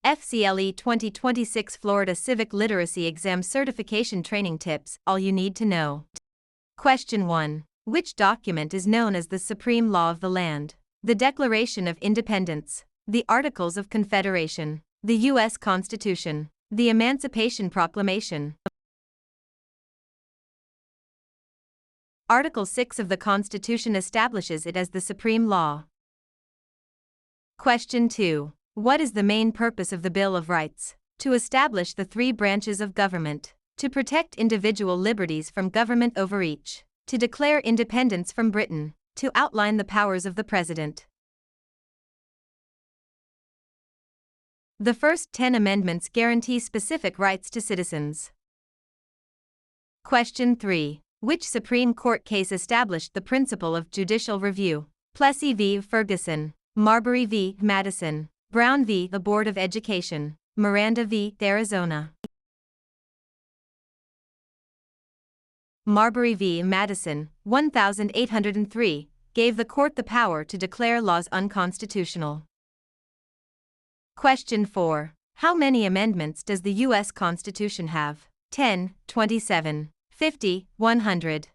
FCLE 2026 Florida Civic Literacy Exam Certification Training Tips, all you need to know. Question 1. Which document is known as the supreme law of the land? The Declaration of Independence, the Articles of Confederation, the U.S. Constitution, the Emancipation Proclamation. Article 6 of the Constitution establishes it as the supreme law. Question 2. What is the main purpose of the Bill of Rights? To establish the three branches of government, to protect individual liberties from government overreach, to declare independence from Britain, to outline the powers of the President. The first 10 amendments guarantee specific rights to citizens. Question 3. Which Supreme Court case established the principle of judicial review? Plessy v. Ferguson, Marbury v. Madison, Brown v. the Board of Education, Miranda v. Arizona. Marbury v. Madison, 1803, gave the court the power to declare laws unconstitutional. Question 4. How many amendments does the U.S. Constitution have? 10, 27, 50, 100.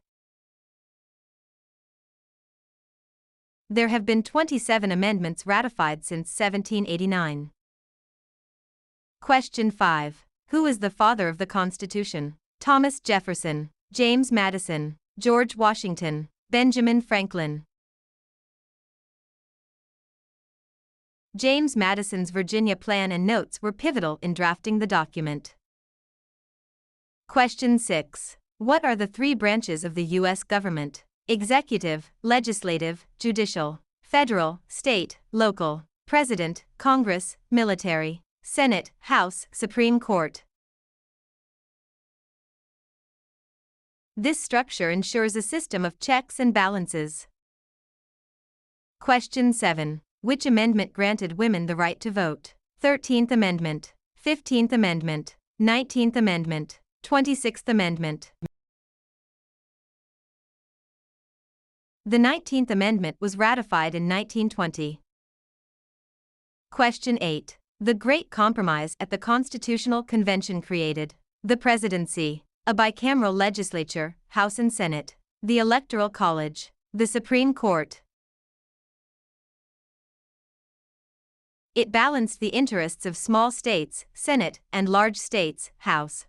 There have been 27 amendments ratified since 1789. Question 5. Who is the father of the Constitution? Thomas Jefferson, James Madison, George Washington, Benjamin Franklin. James Madison's Virginia Plan and notes were pivotal in drafting the document. Question 6. What are the three branches of the U.S. government? Executive, legislative, judicial, federal, state, local, president, Congress, military, Senate, House, Supreme Court. This structure ensures a system of checks and balances. Question 7. Which amendment granted women the right to vote? 13th Amendment, 15th Amendment, 19th Amendment, 26th Amendment. The 19th Amendment was ratified in 1920. Question 8. The Great Compromise at the Constitutional Convention created the presidency, a bicameral legislature, House and Senate, the Electoral College, the Supreme Court. It balanced the interests of small states, Senate, and large states, House.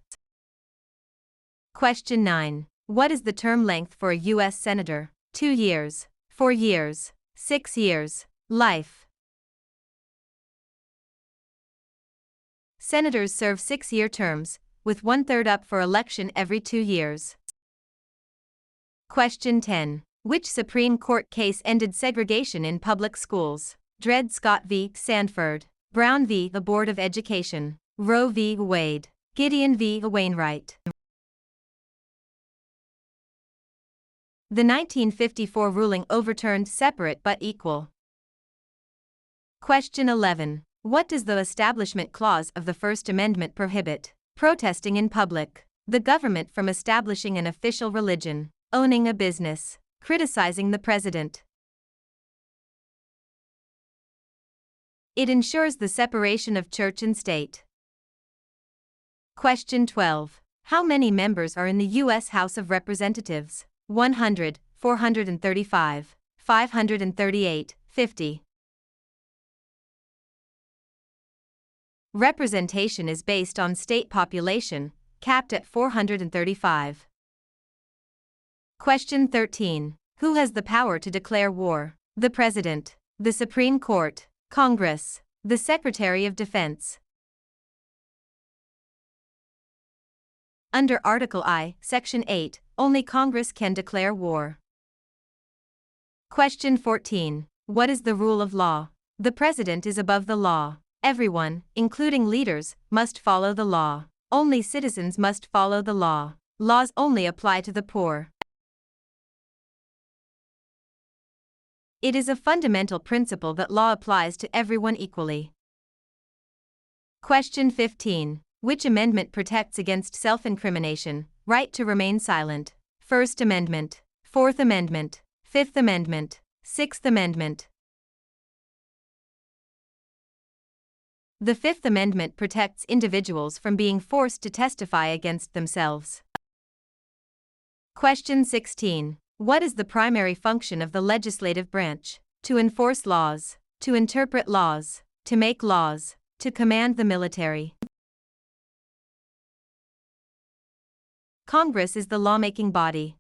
Question 9. What is the term length for a U.S. Senator? 2 years, 4 years, 6 years, life. Senators serve 6-year terms, with 1/3 up for election every 2 years. Question 10. Which Supreme Court case ended segregation in public schools? Dred Scott v. Sandford, Brown v. the Board of Education, Roe v. Wade, Gideon v. Wainwright. The 1954 ruling overturned separate but equal. Question 11. What does the Establishment Clause of the First Amendment prohibit? Protesting in public, the government from establishing an official religion, owning a business, criticizing the president. It ensures the separation of church and state. Question 12. How many members are in the U.S. House of Representatives? 100, 435, 538, 50. Representation is based on state population, capped at 435. Question 13. Who has the power to declare war? The President, the Supreme Court, Congress, the Secretary of Defense. Under Article I, Section 8, only Congress can declare war. Question 14. What is the rule of law? The President is above the law. Everyone, including leaders, must follow the law. Only citizens must follow the law. Laws only apply to the poor. It is a fundamental principle that law applies to everyone equally. Question 15. Which amendment protects against self-incrimination, right to remain silent? First Amendment, Fourth Amendment, Fifth Amendment, Sixth Amendment. The Fifth Amendment protects individuals from being forced to testify against themselves. Question 16. What is the primary function of the legislative branch? To enforce laws, to interpret laws, to make laws, to command the military. Congress is the lawmaking body.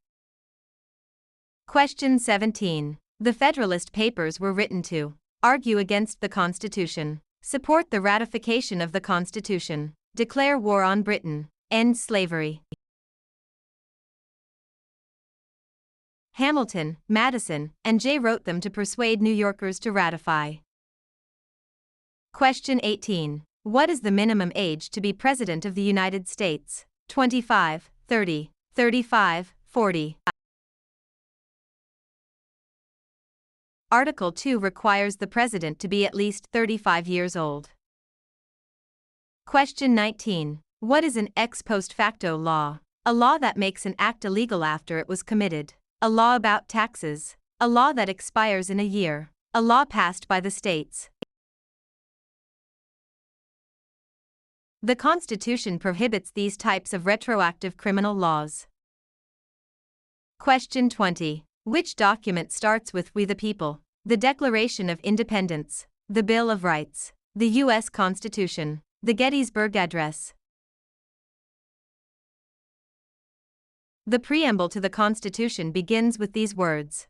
Question 17. The Federalist Papers were written to argue against the Constitution, support the ratification of the Constitution, declare war on Britain, end slavery. Hamilton, Madison, and Jay wrote them to persuade New Yorkers to ratify. Question 18. What is the minimum age to be President of the United States? 25, 30, 35, 40. Article 2 requires the President to be at least 35 years old. Question 19. What is an ex post facto law? A law that makes an act illegal after it was committed. A law about taxes. A law that expires in a year. A law passed by the states. The Constitution prohibits these types of retroactive criminal laws. Question 20. Which document starts with "We the People"? The Declaration of Independence, the Bill of Rights, the U.S. Constitution, the Gettysburg Address. The preamble to the Constitution begins with these words: